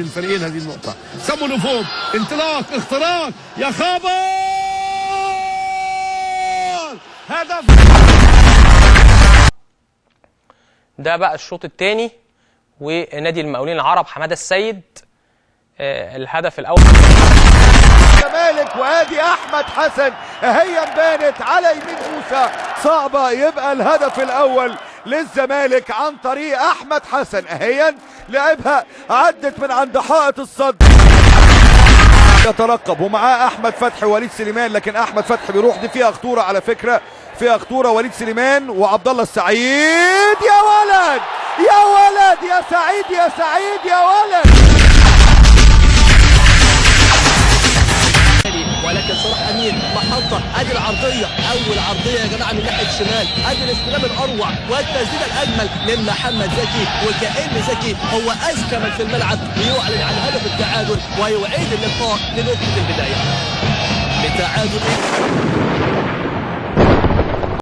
الفريقين هذه النقطة. سموا لفوق، انطلاق، اختراق، يا خبر! هدف. ده بقى الشوط الثاني، ونادي المقاولين العرب حمادة السيد الهدف الاول. الزمالك وادي احمد حسن هي بانت على يمين موسى صعبه، يبقى الهدف الاول للزمالك عن طريق احمد حسن. اهيا لعبها عدت من عند حائط الصد، يترقب ومعاه احمد فتحي ووليد سليمان، لكن احمد فتحي بيروح. دي فيها خطوره على فكره، فيها خطوره. وليد سليمان وعبد الله السعيد، يا ولد يا ولد يا سعيد يا سعيد يا ولد. ولكن صلاح امين محطه، ادي العرضيه، اول عرضيه يا جماعه من ناحيه الشمال، ادي الاستلام الاروع والتسديده الاجمل من محمد زكي، وكأن زكي هو اذكى من في الملعب ليعلن عن هدف التعادل ويعيد اللقاء لنقطه البدايه. لتعادل